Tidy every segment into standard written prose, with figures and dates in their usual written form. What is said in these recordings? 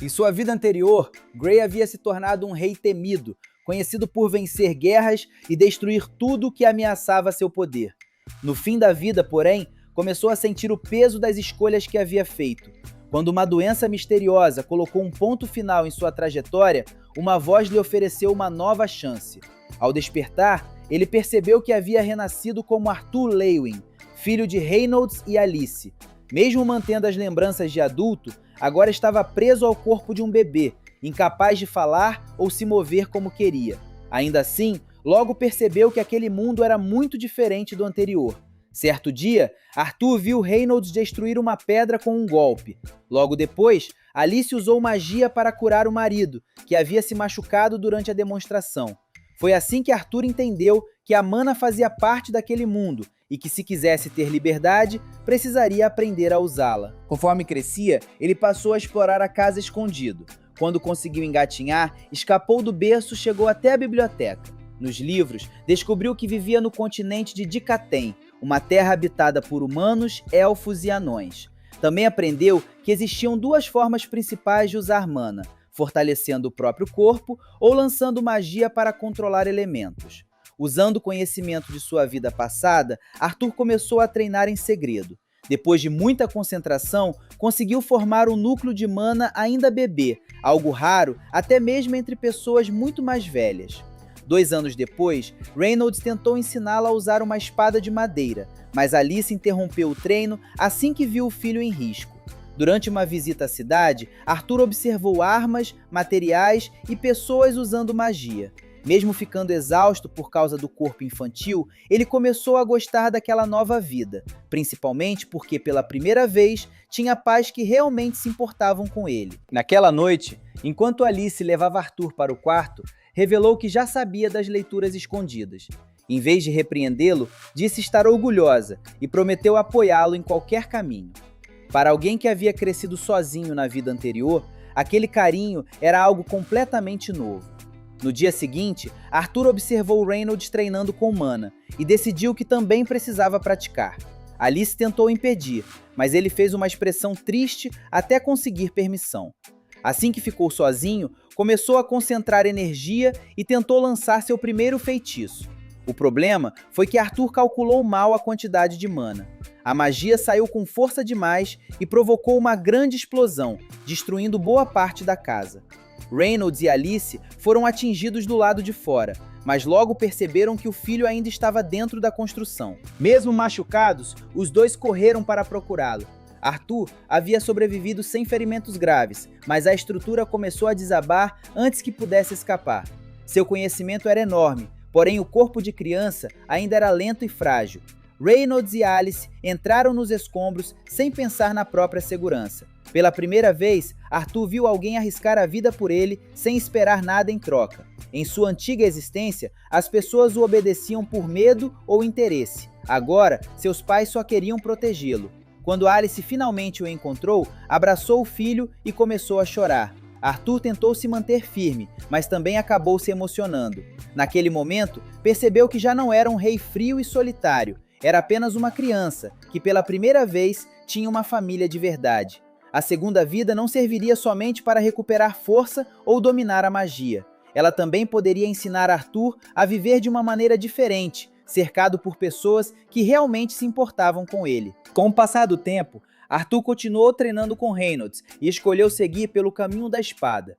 Em sua vida anterior, Gray havia se tornado um rei temido, conhecido por vencer guerras e destruir tudo que ameaçava seu poder. No fim da vida, porém, começou a sentir o peso das escolhas que havia feito. Quando uma doença misteriosa colocou um ponto final em sua trajetória, uma voz lhe ofereceu uma nova chance. Ao despertar, ele percebeu que havia renascido como Arthur Leeuwin, filho de Reynolds e Alice. Mesmo mantendo as lembranças de adulto, agora estava preso ao corpo de um bebê, incapaz de falar ou se mover como queria. Ainda assim, logo percebeu que aquele mundo era muito diferente do anterior. Certo dia, Arthur viu Reynolds destruir uma pedra com um golpe. Logo depois, Alice usou magia para curar o marido, que havia se machucado durante a demonstração. Foi assim que Arthur entendeu que a mana fazia parte daquele mundo e que, se quisesse ter liberdade, precisaria aprender a usá-la. Conforme crescia, ele passou a explorar a casa escondido. Quando conseguiu engatinhar, escapou do berço e chegou até a biblioteca. Nos livros, descobriu que vivia no continente de Dikaten, uma terra habitada por humanos, elfos e anões. Também aprendeu que existiam duas formas principais de usar mana: fortalecendo o próprio corpo ou lançando magia para controlar elementos. Usando o conhecimento de sua vida passada, Arthur começou a treinar em segredo. Depois de muita concentração, conseguiu formar um núcleo de mana ainda bebê, algo raro até mesmo entre pessoas muito mais velhas. 2 anos depois, Reynolds tentou ensiná-la a usar uma espada de madeira, mas Alice interrompeu o treino assim que viu o filho em risco. Durante uma visita à cidade, Arthur observou armas, materiais e pessoas usando magia. Mesmo ficando exausto por causa do corpo infantil, ele começou a gostar daquela nova vida, principalmente porque pela primeira vez tinha pais que realmente se importavam com ele. Naquela noite, enquanto Alice levava Arthur para o quarto, revelou que já sabia das leituras escondidas. Em vez de repreendê-lo, disse estar orgulhosa e prometeu apoiá-lo em qualquer caminho. Para alguém que havia crescido sozinho na vida anterior, aquele carinho era algo completamente novo. No dia seguinte, Arthur observou Reynolds treinando com mana e decidiu que também precisava praticar. Alice tentou impedir, mas ele fez uma expressão triste até conseguir permissão. Assim que ficou sozinho, começou a concentrar energia e tentou lançar seu primeiro feitiço. O problema foi que Arthur calculou mal a quantidade de mana. A magia saiu com força demais e provocou uma grande explosão, destruindo boa parte da casa. Reynolds e Alice foram atingidos do lado de fora, mas logo perceberam que o filho ainda estava dentro da construção. Mesmo machucados, os dois correram para procurá-lo. Arthur havia sobrevivido sem ferimentos graves, mas a estrutura começou a desabar antes que pudesse escapar. Seu conhecimento era enorme, porém o corpo de criança ainda era lento e frágil. Reynolds e Alice entraram nos escombros sem pensar na própria segurança. Pela primeira vez, Arthur viu alguém arriscar a vida por ele sem esperar nada em troca. Em sua antiga existência, as pessoas o obedeciam por medo ou interesse. Agora, seus pais só queriam protegê-lo. Quando Alice finalmente o encontrou, abraçou o filho e começou a chorar. Arthur tentou se manter firme, mas também acabou se emocionando. Naquele momento, percebeu que já não era um rei frio e solitário. Era apenas uma criança, que pela primeira vez tinha uma família de verdade. A segunda vida não serviria somente para recuperar força ou dominar a magia. Ela também poderia ensinar Arthur a viver de uma maneira diferente, cercado por pessoas que realmente se importavam com ele. Com o passar do tempo, Arthur continuou treinando com Reynolds e escolheu seguir pelo caminho da espada.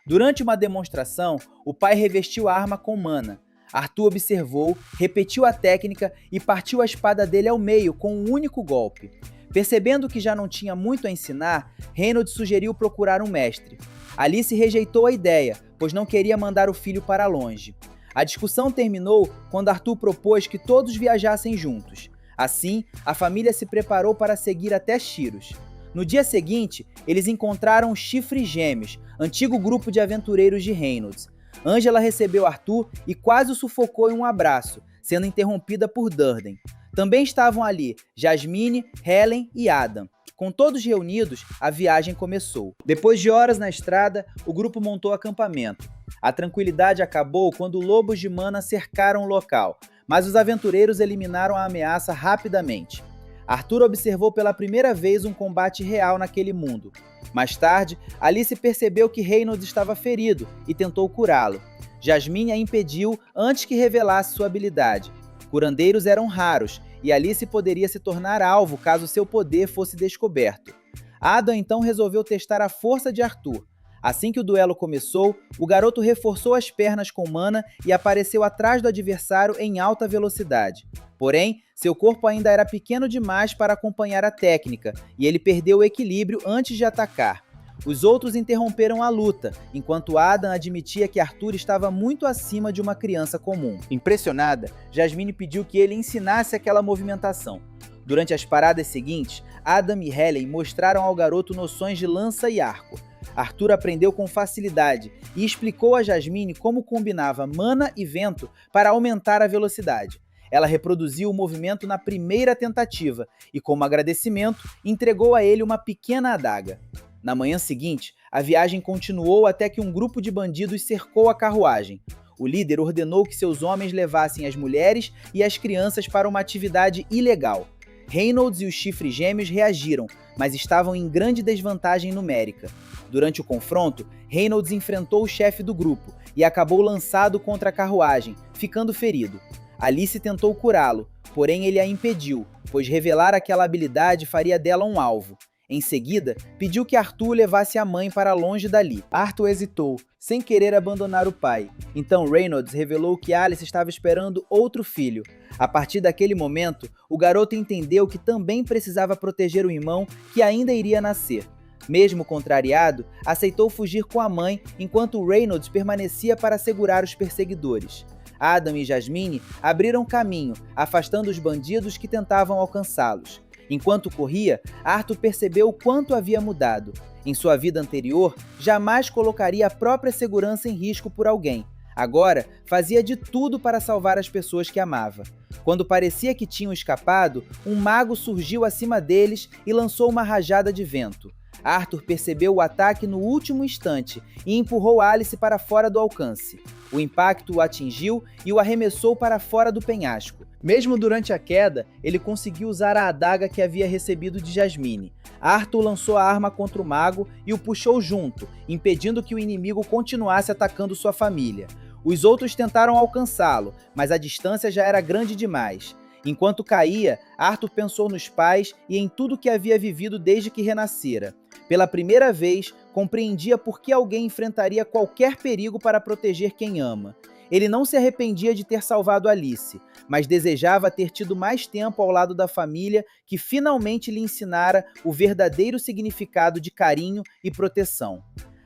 Durante uma demonstração, o pai revestiu a arma com mana. Arthur observou, repetiu a técnica e partiu a espada dele ao meio com um único golpe. Percebendo que já não tinha muito a ensinar, Reynolds sugeriu procurar um mestre. Alice rejeitou a ideia, pois não queria mandar o filho para longe. A discussão terminou quando Arthur propôs que todos viajassem juntos. Assim, a família se preparou para seguir até Shiros. No dia seguinte, eles encontraram os Chifres Gêmeos, antigo grupo de aventureiros de Reynolds. Angela recebeu Arthur e quase o sufocou em um abraço, sendo interrompida por Durden. Também estavam ali Jasmine, Helen e Adam. Com todos reunidos, a viagem começou. Depois de horas na estrada, o grupo montou acampamento. A tranquilidade acabou quando lobos de mana cercaram o local, mas os aventureiros eliminaram a ameaça rapidamente. Arthur observou pela primeira vez um combate real naquele mundo. Mais tarde, Alice percebeu que Reynolds estava ferido e tentou curá-lo. Jasmine a impediu antes que revelasse sua habilidade. Curandeiros eram raros e Alice poderia se tornar alvo caso seu poder fosse descoberto. Adam então resolveu testar a força de Arthur. Assim que o duelo começou, o garoto reforçou as pernas com mana e apareceu atrás do adversário em alta velocidade. Porém, seu corpo ainda era pequeno demais para acompanhar a técnica, e ele perdeu o equilíbrio antes de atacar. Os outros interromperam a luta, enquanto Adam admitia que Arthur estava muito acima de uma criança comum. Impressionada, Jasmine pediu que ele ensinasse aquela movimentação. Durante as paradas seguintes, Adam e Helen mostraram ao garoto noções de lança e arco. Arthur aprendeu com facilidade e explicou a Jasmine como combinava mana e vento para aumentar a velocidade. Ela reproduziu o movimento na primeira tentativa e, como agradecimento, entregou a ele uma pequena adaga. Na manhã seguinte, a viagem continuou até que um grupo de bandidos cercou a carruagem. O líder ordenou que seus homens levassem as mulheres e as crianças para uma atividade ilegal. Reynolds e os Chifres Gêmeos reagiram, mas estavam em grande desvantagem numérica. Durante o confronto, Reynolds enfrentou o chefe do grupo e acabou lançado contra a carruagem, ficando ferido. Alice tentou curá-lo, porém ele a impediu, pois revelar aquela habilidade faria dela um alvo. Em seguida, pediu que Arthur levasse a mãe para longe dali. Arthur hesitou, sem querer abandonar o pai. Então Reynolds revelou que Alice estava esperando outro filho. A partir daquele momento, o garoto entendeu que também precisava proteger o irmão que ainda iria nascer. Mesmo contrariado, aceitou fugir com a mãe enquanto Reynolds permanecia para segurar os perseguidores. Adam e Jasmine abriram caminho, afastando os bandidos que tentavam alcançá-los. Enquanto corria, Arthur percebeu o quanto havia mudado. Em sua vida anterior, jamais colocaria a própria segurança em risco por alguém. Agora, fazia de tudo para salvar as pessoas que amava. Quando parecia que tinham escapado, um mago surgiu acima deles e lançou uma rajada de vento. Arthur percebeu o ataque no último instante e empurrou Alice para fora do alcance. O impacto o atingiu e o arremessou para fora do penhasco. Mesmo durante a queda, ele conseguiu usar a adaga que havia recebido de Jasmine. Arthur lançou a arma contra o mago e o puxou junto, impedindo que o inimigo continuasse atacando sua família. Os outros tentaram alcançá-lo, mas a distância já era grande demais. Enquanto caía, Arthur pensou nos pais e em tudo que havia vivido desde que renascera. Pela primeira vez, compreendia por que alguém enfrentaria qualquer perigo para proteger quem ama. Ele não se arrependia de ter salvado Alice, mas desejava ter tido mais tempo ao lado da família que finalmente lhe ensinara o verdadeiro significado de carinho e proteção.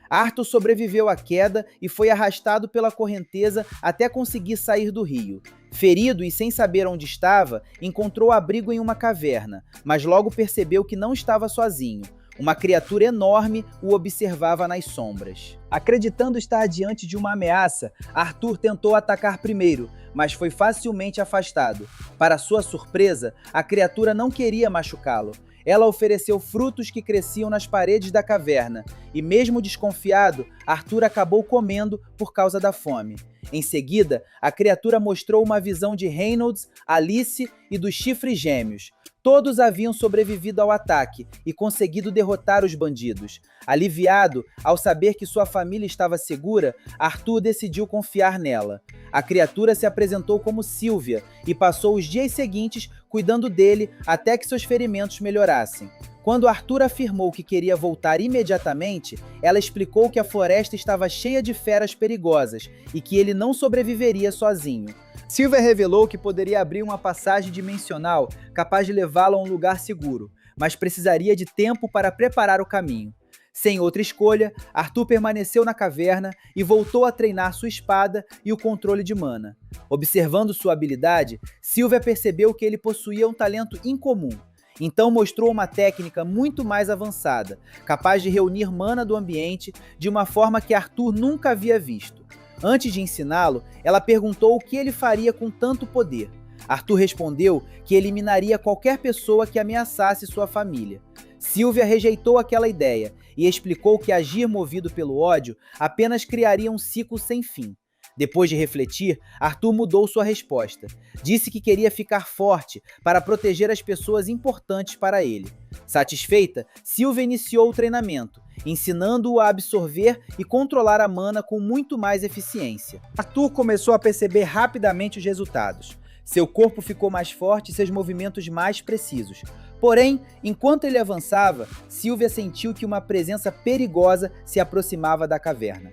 Arthur sobreviveu à queda e foi arrastado pela correnteza até conseguir sair do rio. Ferido e sem saber onde estava, encontrou abrigo em uma caverna, mas logo percebeu que não estava sozinho. Uma criatura enorme o observava nas sombras. Acreditando estar diante de uma ameaça, Arthur tentou atacar primeiro, mas foi facilmente afastado. Para sua surpresa, a criatura não queria machucá-lo. Ela ofereceu frutos que cresciam nas paredes da caverna, e mesmo desconfiado, Arthur acabou comendo por causa da fome. Em seguida, a criatura mostrou uma visão de Reynolds, Alice e dos Chifres Gêmeos. Todos haviam sobrevivido ao ataque e conseguido derrotar os bandidos. Aliviado, ao saber que sua família estava segura, Arthur decidiu confiar nela. A criatura se apresentou como Sylvia e passou os dias seguintes cuidando dele até que seus ferimentos melhorassem. Quando Arthur afirmou que queria voltar imediatamente, ela explicou que a floresta estava cheia de feras perigosas e que ele não sobreviveria sozinho. Sylvia revelou que poderia abrir uma passagem dimensional capaz de levá-lo a um lugar seguro, mas precisaria de tempo para preparar o caminho. Sem outra escolha, Arthur permaneceu na caverna e voltou a treinar sua espada e o controle de mana. Observando sua habilidade, Sylvia percebeu que ele possuía um talento incomum. Então mostrou uma técnica muito mais avançada, capaz de reunir mana do ambiente de uma forma que Arthur nunca havia visto. Antes de ensiná-lo, ela perguntou o que ele faria com tanto poder. Arthur respondeu que eliminaria qualquer pessoa que ameaçasse sua família. Sylvia rejeitou aquela ideia e explicou que agir movido pelo ódio apenas criaria um ciclo sem fim. Depois de refletir, Arthur mudou sua resposta. Disse que queria ficar forte para proteger as pessoas importantes para ele. Satisfeita, Sylvia iniciou o treinamento, ensinando-o a absorver e controlar a mana com muito mais eficiência. Arthur começou a perceber rapidamente os resultados. Seu corpo ficou mais forte e seus movimentos mais precisos. Porém, enquanto ele avançava, Sylvia sentiu que uma presença perigosa se aproximava da caverna.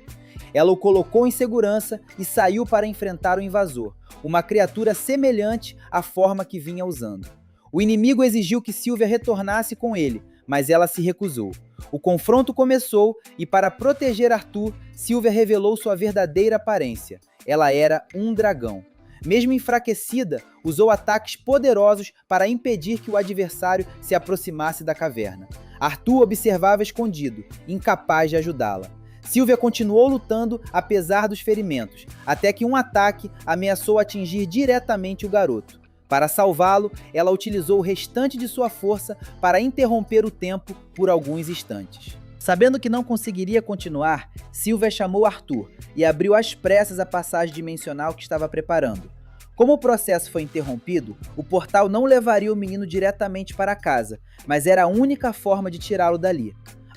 Ela o colocou em segurança e saiu para enfrentar o invasor, uma criatura semelhante à forma que vinha usando. O inimigo exigiu que Sylvia retornasse com ele, mas ela se recusou. O confronto começou e, para proteger Arthur, Sylvia revelou sua verdadeira aparência. Ela era um dragão. Mesmo enfraquecida, usou ataques poderosos para impedir que o adversário se aproximasse da caverna. Arthur observava escondido, incapaz de ajudá-la. Sylvia continuou lutando apesar dos ferimentos, até que um ataque ameaçou atingir diretamente o garoto. Para salvá-lo, ela utilizou o restante de sua força para interromper o tempo por alguns instantes. Sabendo que não conseguiria continuar, Sylvia chamou Arthur e abriu às pressas a passagem dimensional que estava preparando. Como o processo foi interrompido, o portal não levaria o menino diretamente para casa, mas era a única forma de tirá-lo dali.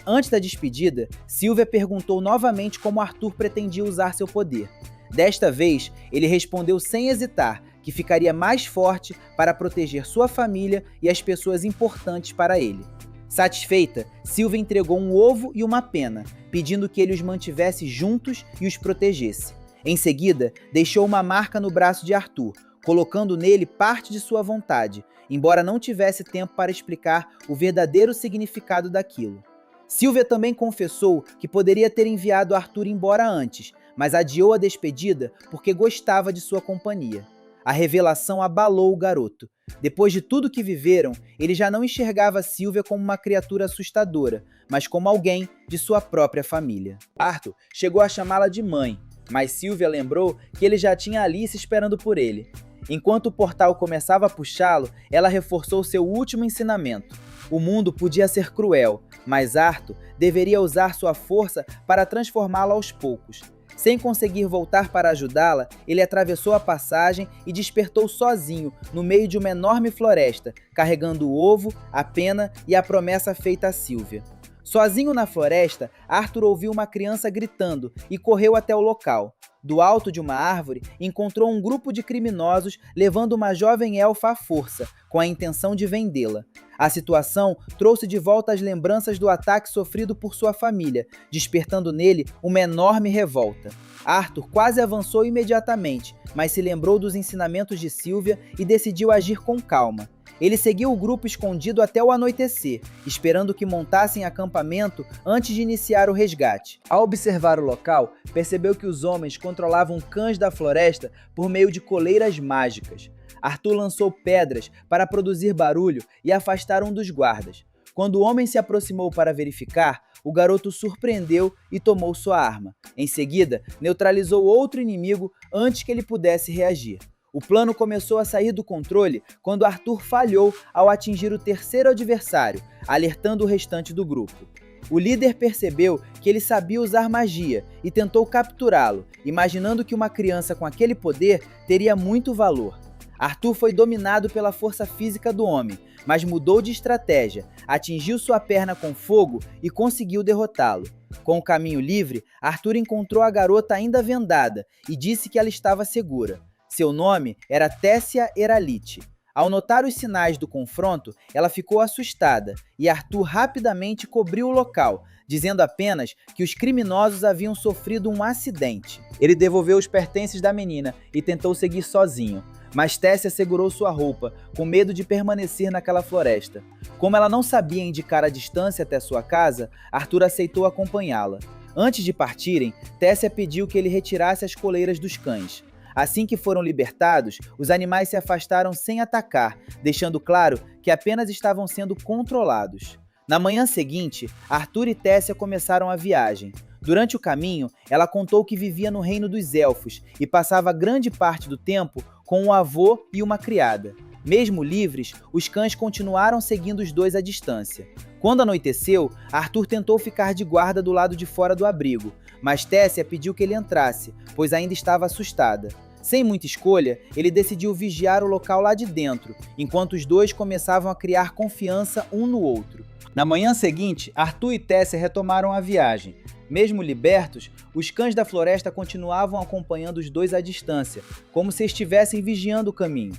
Antes da despedida, Sylvia perguntou novamente como Arthur pretendia usar seu poder. Desta vez, ele respondeu sem hesitar que ficaria mais forte para proteger sua família e as pessoas importantes para ele. Satisfeita, Sylvia entregou um ovo e uma pena, pedindo que ele os mantivesse juntos e os protegesse. Em seguida, deixou uma marca no braço de Arthur, colocando nele parte de sua vontade, embora não tivesse tempo para explicar o verdadeiro significado daquilo. Sylvia também confessou que poderia ter enviado Arthur embora antes, mas adiou a despedida porque gostava de sua companhia. A revelação abalou o garoto. Depois de tudo que viveram, ele já não enxergava Sylvia como uma criatura assustadora, mas como alguém de sua própria família. Arthur chegou a chamá-la de mãe, mas Sylvia lembrou que ele já tinha Alice esperando por ele. Enquanto o portal começava a puxá-lo, ela reforçou seu último ensinamento. O mundo podia ser cruel, mas Arthur deveria usar sua força para transformá-lo aos poucos. Sem conseguir voltar para ajudá-la, ele atravessou a passagem e despertou sozinho, no meio de uma enorme floresta, carregando o ovo, a pena e a promessa feita a Sylvia. Sozinho na floresta, Arthur ouviu uma criança gritando e correu até o local. Do alto de uma árvore, encontrou um grupo de criminosos levando uma jovem elfa à força, com a intenção de vendê-la. A situação trouxe de volta as lembranças do ataque sofrido por sua família, despertando nele uma enorme revolta. Arthur quase avançou imediatamente, mas se lembrou dos ensinamentos de Sylvia e decidiu agir com calma. Ele seguiu o grupo escondido até o anoitecer, esperando que montassem acampamento antes de iniciar o resgate. Ao observar o local, percebeu que os homens controlavam cães da floresta por meio de coleiras mágicas. Arthur lançou pedras para produzir barulho e afastar um dos guardas. Quando o homem se aproximou para verificar, o garoto surpreendeu e tomou sua arma. Em seguida, neutralizou outro inimigo antes que ele pudesse reagir. O plano começou a sair do controle quando Arthur falhou ao atingir o terceiro adversário, alertando o restante do grupo. O líder percebeu que ele sabia usar magia e tentou capturá-lo, imaginando que uma criança com aquele poder teria muito valor. Arthur foi dominado pela força física do homem, mas mudou de estratégia, atingiu sua perna com fogo e conseguiu derrotá-lo. Com o caminho livre, Arthur encontrou a garota ainda vendada e disse que ela estava segura. Seu nome era Tessia Eralite. Ao notar os sinais do confronto, ela ficou assustada e Arthur rapidamente cobriu o local, dizendo apenas que os criminosos haviam sofrido um acidente. Ele devolveu os pertences da menina e tentou seguir sozinho, mas Tessia segurou sua roupa, com medo de permanecer naquela floresta. Como ela não sabia indicar a distância até sua casa, Arthur aceitou acompanhá-la. Antes de partirem, Tessia pediu que ele retirasse as coleiras dos cães. Assim que foram libertados, os animais se afastaram sem atacar, deixando claro que apenas estavam sendo controlados. Na manhã seguinte, Arthur e Tessia começaram a viagem. Durante o caminho, ela contou que vivia no reino dos elfos e passava grande parte do tempo com um avô e uma criada. Mesmo livres, os cães continuaram seguindo os dois à distância. Quando anoiteceu, Arthur tentou ficar de guarda do lado de fora do abrigo, mas Tessia pediu que ele entrasse, pois ainda estava assustada. Sem muita escolha, ele decidiu vigiar o local lá de dentro, enquanto os dois começavam a criar confiança um no outro. Na manhã seguinte, Arthur e Tessia retomaram a viagem. Mesmo libertos, os cães da floresta continuavam acompanhando os dois à distância, como se estivessem vigiando o caminho.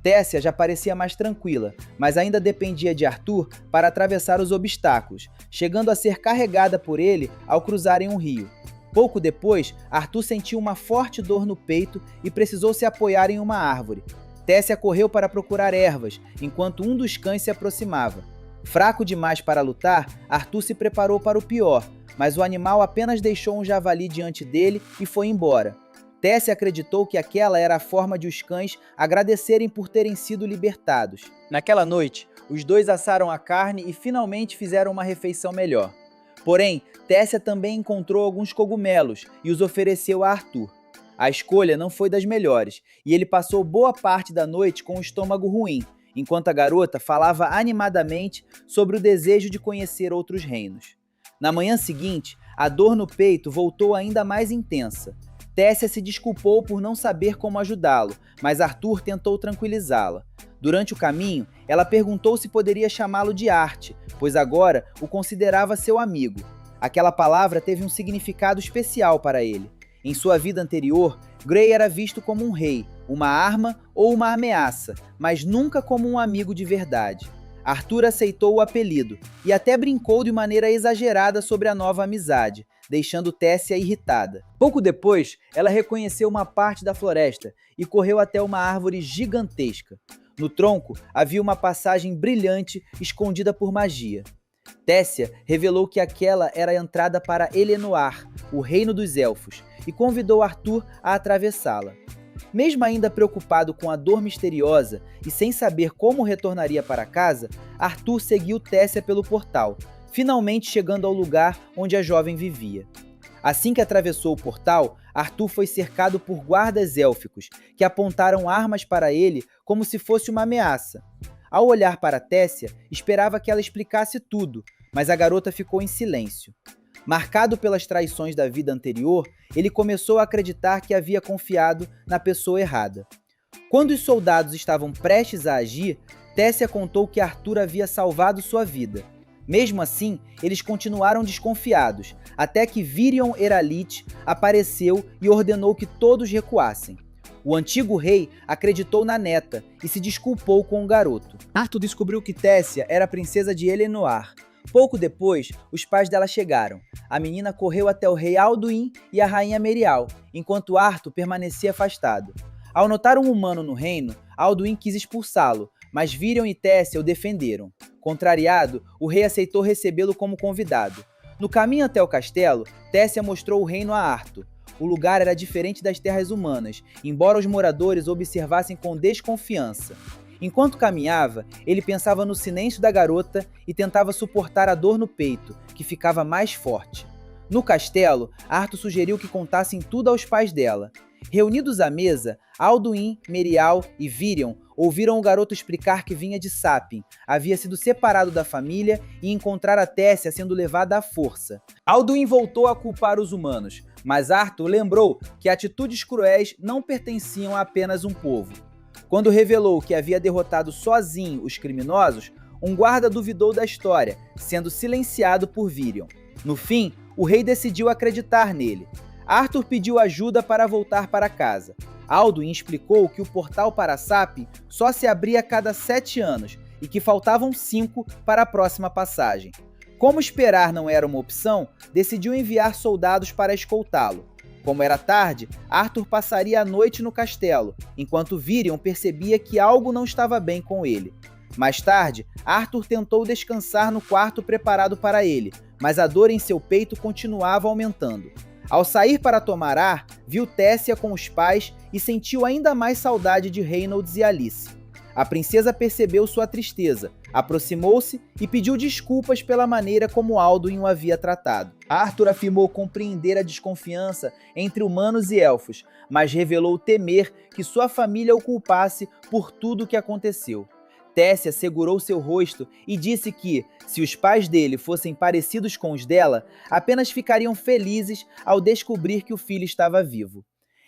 Tessia já parecia mais tranquila, mas ainda dependia de Arthur para atravessar os obstáculos, chegando a ser carregada por ele ao cruzarem um rio. Pouco depois, Arthur sentiu uma forte dor no peito e precisou se apoiar em uma árvore. Tessia correu para procurar ervas, enquanto um dos cães se aproximava. Fraco demais para lutar, Arthur se preparou para o pior, mas o animal apenas deixou um javali diante dele e foi embora. Tessia acreditou que aquela era a forma de os cães agradecerem por terem sido libertados. Naquela noite, os dois assaram a carne e finalmente fizeram uma refeição melhor. Porém, Tessia também encontrou alguns cogumelos e os ofereceu a Arthur. A escolha não foi das melhores, e ele passou boa parte da noite com o estômago ruim, enquanto a garota falava animadamente sobre o desejo de conhecer outros reinos. Na manhã seguinte, a dor no peito voltou ainda mais intensa. Tessia se desculpou por não saber como ajudá-lo, mas Arthur tentou tranquilizá-la. Durante o caminho, ela perguntou se poderia chamá-lo de Arte, pois agora o considerava seu amigo. Aquela palavra teve um significado especial para ele. Em sua vida anterior, Gray era visto como um rei, uma arma ou uma ameaça, mas nunca como um amigo de verdade. Arthur aceitou o apelido e até brincou de maneira exagerada sobre a nova amizade, deixando Tessia irritada. Pouco depois, ela reconheceu uma parte da floresta e correu até uma árvore gigantesca. No tronco havia uma passagem brilhante escondida por magia. Tessia revelou que aquela era a entrada para Elenoir, o reino dos elfos, e convidou Arthur a atravessá-la. Mesmo ainda preocupado com a dor misteriosa e sem saber como retornaria para casa, Arthur seguiu Tessia pelo portal, finalmente chegando ao lugar onde a jovem vivia. Assim que atravessou o portal, Arthur foi cercado por guardas élficos, que apontaram armas para ele como se fosse uma ameaça. Ao olhar para Tessia, esperava que ela explicasse tudo, mas a garota ficou em silêncio. Marcado pelas traições da vida anterior, ele começou a acreditar que havia confiado na pessoa errada. Quando os soldados estavam prestes a agir, Tessia contou que Arthur havia salvado sua vida. Mesmo assim, eles continuaram desconfiados, até que Virion Eralit apareceu e ordenou que todos recuassem. O antigo rei acreditou na neta e se desculpou com o garoto. Arthur descobriu que Tessia era a princesa de Elenoir. Pouco depois, os pais dela chegaram. A menina correu até o rei Alduin e a rainha Merial, enquanto Arthur permanecia afastado. Ao notar um humano no reino, Alduin quis expulsá-lo, mas Virion e Tessia o defenderam. Contrariado, o rei aceitou recebê-lo como convidado. No caminho até o castelo, Tessia mostrou o reino a Arthur. O lugar era diferente das terras humanas, embora os moradores observassem com desconfiança. Enquanto caminhava, ele pensava no silêncio da garota e tentava suportar a dor no peito, que ficava mais forte. No castelo, Arthur sugeriu que contassem tudo aos pais dela. Reunidos à mesa, Alduin, Merial e Virion ouviram o garoto explicar que vinha de Sapin, havia sido separado da família e encontrar a Tessia sendo levada à força. Alduin voltou a culpar os humanos, mas Arthur lembrou que atitudes cruéis não pertenciam a apenas um povo. Quando revelou que havia derrotado sozinho os criminosos, um guarda duvidou da história, sendo silenciado por Virion. No fim, o rei decidiu acreditar nele. Arthur pediu ajuda para voltar para casa. Alduin explicou que o portal para Sapin só se abria a cada 7 anos e que faltavam 5 para a próxima passagem. Como esperar não era uma opção, decidiu enviar soldados para escoltá-lo. Como era tarde, Arthur passaria a noite no castelo, enquanto Virion percebia que algo não estava bem com ele. Mais tarde, Arthur tentou descansar no quarto preparado para ele, mas a dor em seu peito continuava aumentando. Ao sair para tomar ar, viu Tessia com os pais e sentiu ainda mais saudade de Reynolds e Alice. A princesa percebeu sua tristeza, aproximou-se e pediu desculpas pela maneira como Alduin o havia tratado. Arthur afirmou compreender a desconfiança entre humanos e elfos, mas revelou temer que sua família o culpasse por tudo o que aconteceu. Tessia segurou seu rosto e disse que, se os pais dele fossem parecidos com os dela, apenas ficariam felizes ao descobrir que o filho estava vivo.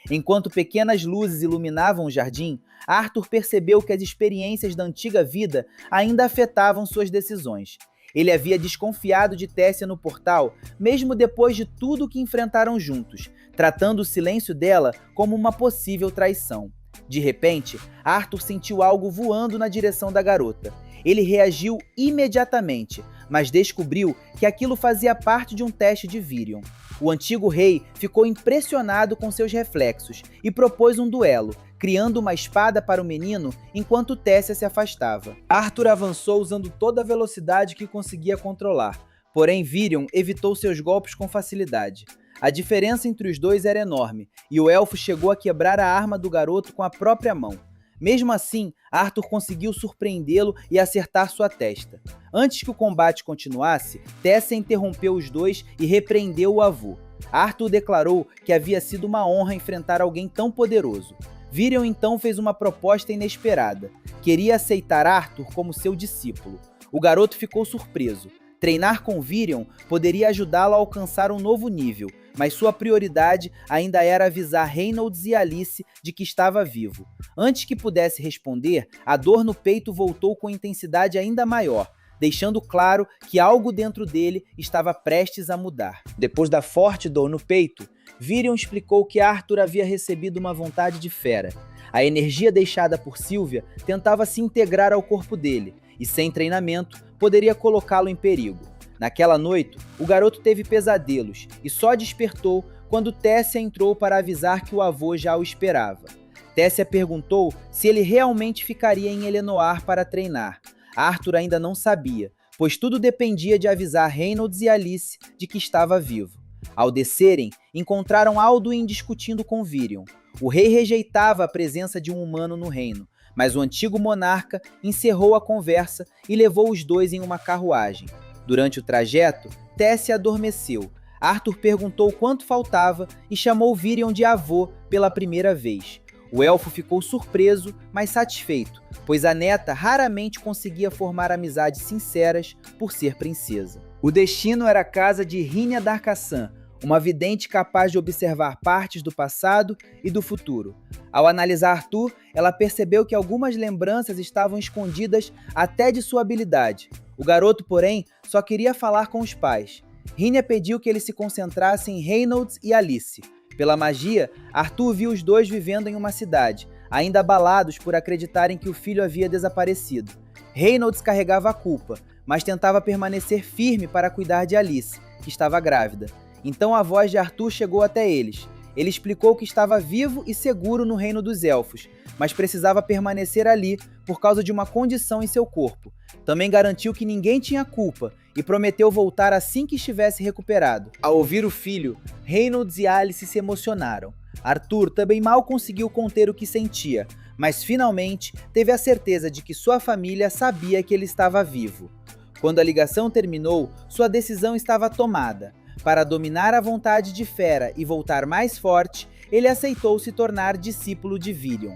Enquanto pequenas luzes iluminavam o jardim, Arthur percebeu que as experiências da antiga vida ainda afetavam suas decisões. Ele havia desconfiado de Tessia no portal, mesmo depois de tudo o que enfrentaram juntos, tratando o silêncio dela como uma possível traição. De repente, Arthur sentiu algo voando na direção da garota. Ele reagiu imediatamente, mas descobriu que aquilo fazia parte de um teste de Virion. O antigo rei ficou impressionado com seus reflexos e propôs um duelo, criando uma espada para o menino enquanto Tessia se afastava. Arthur avançou usando toda a velocidade que conseguia controlar, porém Virion evitou seus golpes com facilidade. A diferença entre os dois era enorme, e o elfo chegou a quebrar a arma do garoto com a própria mão. Mesmo assim, Arthur conseguiu surpreendê-lo e acertar sua testa. Antes que o combate continuasse, Tessia interrompeu os dois e repreendeu o avô. Arthur declarou que havia sido uma honra enfrentar alguém tão poderoso. Virion então fez uma proposta inesperada. Queria aceitar Arthur como seu discípulo. O garoto ficou surpreso. Treinar com Virion poderia ajudá-lo a alcançar um novo nível, mas sua prioridade ainda era avisar Reynolds e Alice de que estava vivo. Antes que pudesse responder, a dor no peito voltou com intensidade ainda maior, deixando claro que algo dentro dele estava prestes a mudar. Depois da forte dor no peito, Virion explicou que Arthur havia recebido uma vontade de fera. A energia deixada por Sylvia tentava se integrar ao corpo dele, e sem treinamento, poderia colocá-lo em perigo. Naquela noite, o garoto teve pesadelos e só despertou quando Tessia entrou para avisar que o avô já o esperava. Tessia perguntou se ele realmente ficaria em Elenoir para treinar. Arthur ainda não sabia, pois tudo dependia de avisar Reynolds e Alice de que estava vivo. Ao descerem, encontraram Alduin discutindo com Virion. O rei rejeitava a presença de um humano no reino, mas o antigo monarca encerrou a conversa e levou os dois em uma carruagem. Durante o trajeto, Tessia adormeceu. Arthur perguntou quanto faltava e chamou Virion de avô pela primeira vez. O elfo ficou surpreso, mas satisfeito, pois a neta raramente conseguia formar amizades sinceras por ser princesa. O destino era a casa de Rhenia Darkassan, uma vidente capaz de observar partes do passado e do futuro. Ao analisar Arthur, ela percebeu que algumas lembranças estavam escondidas até de sua habilidade. O garoto, porém, só queria falar com os pais. Rhenia pediu que ele se concentrasse em Reynolds e Alice. Pela magia, Arthur viu os dois vivendo em uma cidade, ainda abalados por acreditarem que o filho havia desaparecido. Reynolds carregava a culpa, mas tentava permanecer firme para cuidar de Alice, que estava grávida. Então a voz de Arthur chegou até eles. Ele explicou que estava vivo e seguro no reino dos elfos, mas precisava permanecer ali por causa de uma condição em seu corpo. Também garantiu que ninguém tinha culpa e prometeu voltar assim que estivesse recuperado. Ao ouvir o filho, Reynolds e Alice se emocionaram. Arthur também mal conseguiu conter o que sentia, mas finalmente teve a certeza de que sua família sabia que ele estava vivo. Quando a ligação terminou, sua decisão estava tomada. Para dominar a vontade de Fera e voltar mais forte, ele aceitou se tornar discípulo de Virion.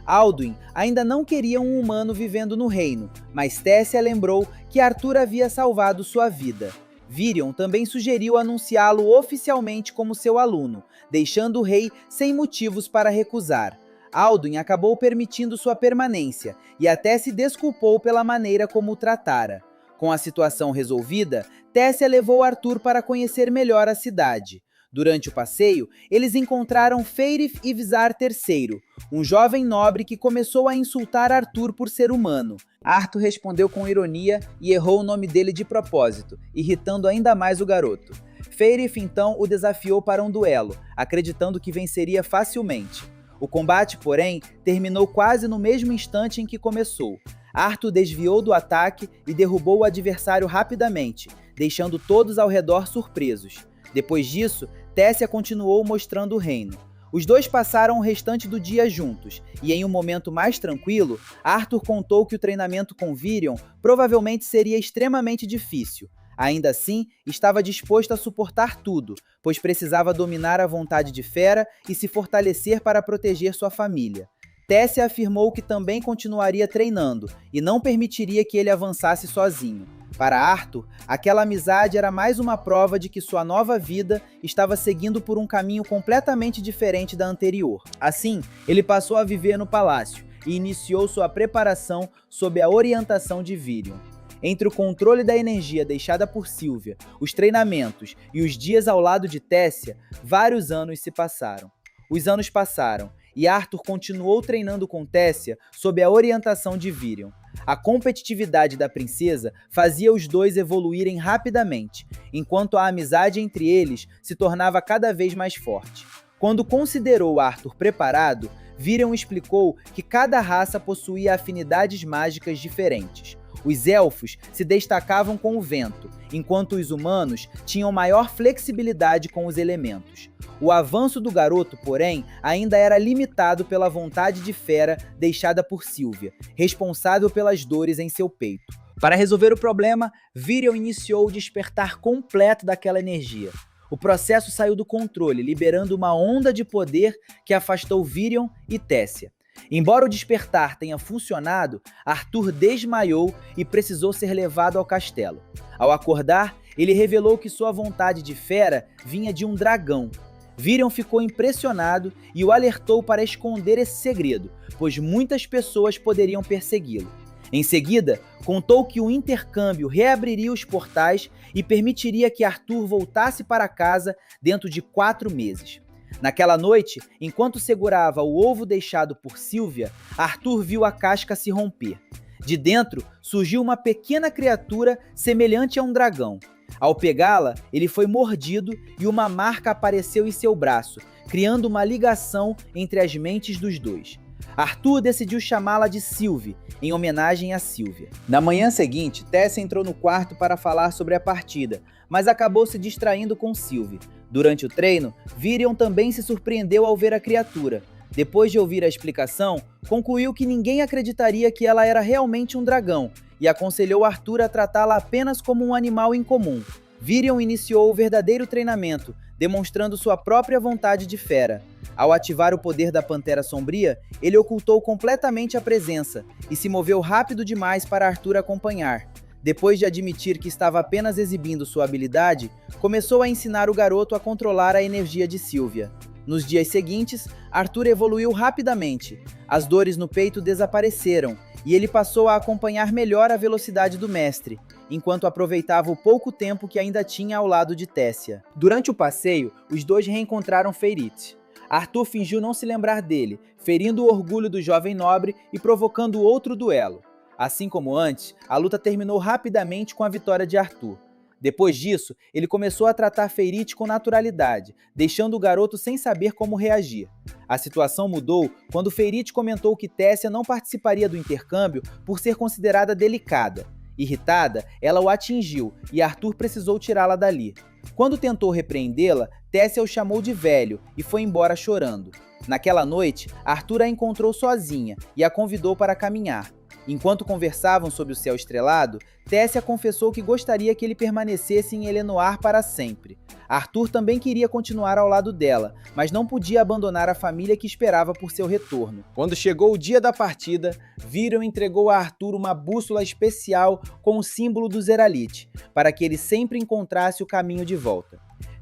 Alduin ainda não queria um humano vivendo no reino, mas Tessia lembrou que Arthur havia salvado sua vida. Virion também sugeriu anunciá-lo oficialmente como seu aluno, deixando o rei sem motivos para recusar. Alduin acabou permitindo sua permanência e até se desculpou pela maneira como o tratara. Com a situação resolvida, Tessia levou Arthur para conhecer melhor a cidade. Durante o passeio, eles encontraram Feirith Ivzar III, um jovem nobre que começou a insultar Arthur por ser humano. Arthur respondeu com ironia e errou o nome dele de propósito, irritando ainda mais o garoto. Feirith então o desafiou para um duelo, acreditando que venceria facilmente. O combate, porém, terminou quase no mesmo instante em que começou. Arthur desviou do ataque e derrubou o adversário rapidamente, deixando todos ao redor surpresos. Depois disso, Tessia continuou mostrando o reino. Os dois passaram o restante do dia juntos, e em um momento mais tranquilo, Arthur contou que o treinamento com Virion provavelmente seria extremamente difícil. Ainda assim, estava disposto a suportar tudo, pois precisava dominar a vontade de Fera e se fortalecer para proteger sua família. Tessia afirmou que também continuaria treinando e não permitiria que ele avançasse sozinho. Para Arthur, aquela amizade era mais uma prova de que sua nova vida estava seguindo por um caminho completamente diferente da anterior. Assim, ele passou a viver no palácio e iniciou sua preparação sob a orientação de Virion. Entre o controle da energia deixada por Sylvia, os treinamentos e os dias ao lado de Tessia, vários anos se passaram. Os anos passaram e Arthur continuou treinando com Tessia sob a orientação de Virion. A competitividade da princesa fazia os dois evoluírem rapidamente, enquanto a amizade entre eles se tornava cada vez mais forte. Quando considerou Arthur preparado, Virion explicou que cada raça possuía afinidades mágicas diferentes. Os elfos se destacavam com o vento, enquanto os humanos tinham maior flexibilidade com os elementos. O avanço do garoto, porém, ainda era limitado pela vontade de fera deixada por Sylvia, responsável pelas dores em seu peito. Para resolver o problema, Virion iniciou o despertar completo daquela energia. O processo saiu do controle, liberando uma onda de poder que afastou Virion e Tessia. Embora o despertar tenha funcionado, Arthur desmaiou e precisou ser levado ao castelo. Ao acordar, ele revelou que sua vontade de fera vinha de um dragão. Virion ficou impressionado e o alertou para esconder esse segredo, pois muitas pessoas poderiam persegui-lo. Em seguida, contou que o intercâmbio reabriria os portais e permitiria que Arthur voltasse para casa dentro de 4 meses. Naquela noite, enquanto segurava o ovo deixado por Sylvia, Arthur viu a casca se romper. De dentro, surgiu uma pequena criatura semelhante a um dragão. Ao pegá-la, ele foi mordido e uma marca apareceu em seu braço, criando uma ligação entre as mentes dos dois. Arthur decidiu chamá-la de Sylvie, em homenagem a Sylvia. Na manhã seguinte, Tessia entrou no quarto para falar sobre a partida, mas acabou se distraindo com Sylvie. Durante o treino, Virion também se surpreendeu ao ver a criatura. Depois de ouvir a explicação, concluiu que ninguém acreditaria que ela era realmente um dragão e aconselhou Arthur a tratá-la apenas como um animal incomum. Virion iniciou o verdadeiro treinamento, demonstrando sua própria vontade de fera. Ao ativar o poder da Pantera Sombria, ele ocultou completamente a presença e se moveu rápido demais para Arthur acompanhar. Depois de admitir que estava apenas exibindo sua habilidade, começou a ensinar o garoto a controlar a energia de Sylvia. Nos dias seguintes, Arthur evoluiu rapidamente. As dores no peito desapareceram e ele passou a acompanhar melhor a velocidade do mestre, enquanto aproveitava o pouco tempo que ainda tinha ao lado de Tessia. Durante o passeio, os dois reencontraram Feirit. Arthur fingiu não se lembrar dele, ferindo o orgulho do jovem nobre e provocando outro duelo. Assim como antes, a luta terminou rapidamente com a vitória de Arthur. Depois disso, ele começou a tratar Feirit com naturalidade, deixando o garoto sem saber como reagir. A situação mudou quando Feirit comentou que Tessia não participaria do intercâmbio por ser considerada delicada. Irritada, ela o atingiu e Arthur precisou tirá-la dali. Quando tentou repreendê-la, Tessia o chamou de velho e foi embora chorando. Naquela noite, Arthur a encontrou sozinha e a convidou para caminhar. Enquanto conversavam sob o céu estrelado, Tessia confessou que gostaria que ele permanecesse em Elenoir para sempre. Arthur também queria continuar ao lado dela, mas não podia abandonar a família que esperava por seu retorno. Quando chegou o dia da partida, Virion entregou a Arthur uma bússola especial com o símbolo do Zeralite, para que ele sempre encontrasse o caminho de volta.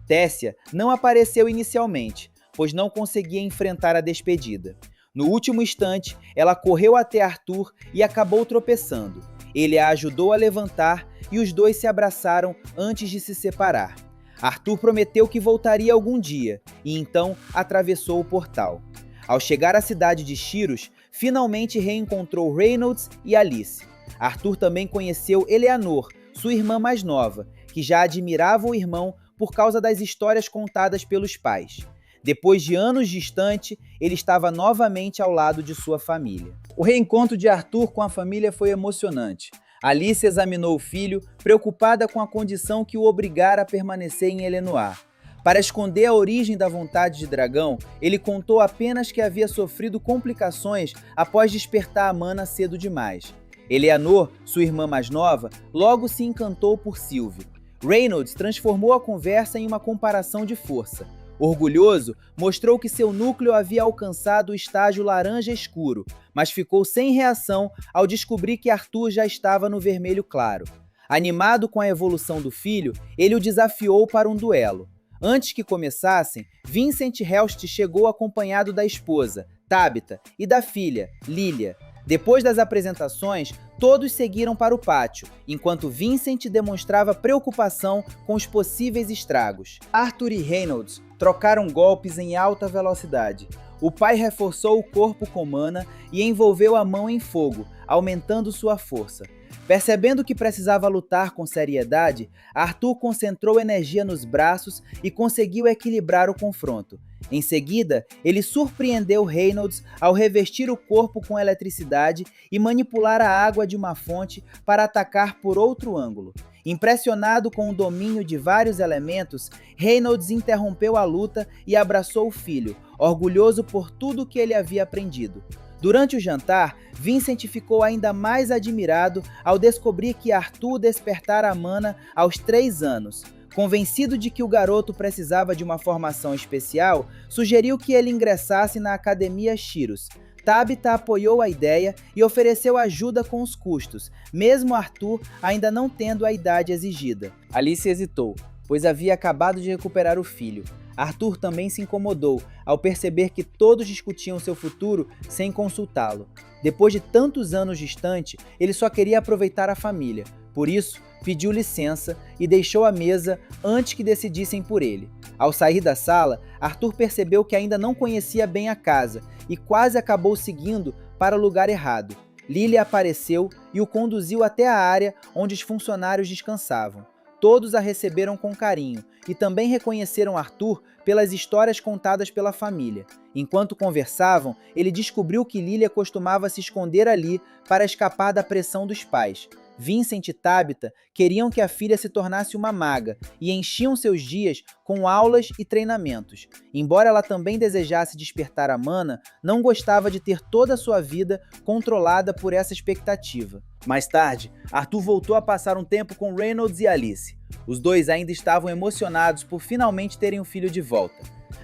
Tessia não apareceu inicialmente, pois não conseguia enfrentar a despedida. No último instante, ela correu até Arthur e acabou tropeçando. Ele a ajudou a levantar e os dois se abraçaram antes de se separar. Arthur prometeu que voltaria algum dia e então atravessou o portal. Ao chegar à cidade de Shiros, finalmente reencontrou Reynolds e Alice. Arthur também conheceu Eleanor, sua irmã mais nova, que já admirava o irmão por causa das histórias contadas pelos pais. Depois de anos distante, ele estava novamente ao lado de sua família. O reencontro de Arthur com a família foi emocionante. Alice examinou o filho, preocupada com a condição que o obrigara a permanecer em Elenoir. Para esconder a origem da vontade de dragão, ele contou apenas que havia sofrido complicações após despertar a mana cedo demais. Eleanor, sua irmã mais nova, logo se encantou por Sylvie. Reynolds transformou a conversa em uma comparação de força. Orgulhoso, mostrou que seu núcleo havia alcançado o estágio laranja escuro, mas ficou sem reação ao descobrir que Arthur já estava no vermelho claro. Animado com a evolução do filho, ele o desafiou para um duelo. Antes que começassem, Vincent Helst chegou acompanhado da esposa, Tabitha, e da filha, Lilia. Depois das apresentações, todos seguiram para o pátio, enquanto Vincent demonstrava preocupação com os possíveis estragos. Arthur e Reynolds trocaram golpes em alta velocidade. O pai reforçou o corpo com mana e envolveu a mão em fogo, aumentando sua força. Percebendo que precisava lutar com seriedade, Arthur concentrou energia nos braços e conseguiu equilibrar o confronto. Em seguida, ele surpreendeu Reynolds ao revestir o corpo com eletricidade e manipular a água de uma fonte para atacar por outro ângulo. Impressionado com o domínio de vários elementos, Reynolds interrompeu a luta e abraçou o filho, orgulhoso por tudo que ele havia aprendido. Durante o jantar, Vincent ficou ainda mais admirado ao descobrir que Arthur despertara a mana aos 3 anos. Convencido de que o garoto precisava de uma formação especial, sugeriu que ele ingressasse na Academia Shiros. Tabitha apoiou a ideia e ofereceu ajuda com os custos, mesmo Arthur ainda não tendo a idade exigida. Alice hesitou, pois havia acabado de recuperar o filho. Arthur também se incomodou ao perceber que todos discutiam seu futuro sem consultá-lo. Depois de tantos anos distante, ele só queria aproveitar a família. Por isso, pediu licença e deixou a mesa antes que decidissem por ele. Ao sair da sala, Arthur percebeu que ainda não conhecia bem a casa e quase acabou seguindo para o lugar errado. Lilia apareceu e o conduziu até a área onde os funcionários descansavam. Todos a receberam com carinho e também reconheceram Arthur pelas histórias contadas pela família. Enquanto conversavam, ele descobriu que Lilia costumava se esconder ali para escapar da pressão dos pais. Vincent e Tabitha queriam que a filha se tornasse uma maga e enchiam seus dias com aulas e treinamentos. Embora ela também desejasse despertar a mana, não gostava de ter toda a sua vida controlada por essa expectativa. Mais tarde, Arthur voltou a passar um tempo com Reynolds e Alice. Os dois ainda estavam emocionados por finalmente terem o filho de volta.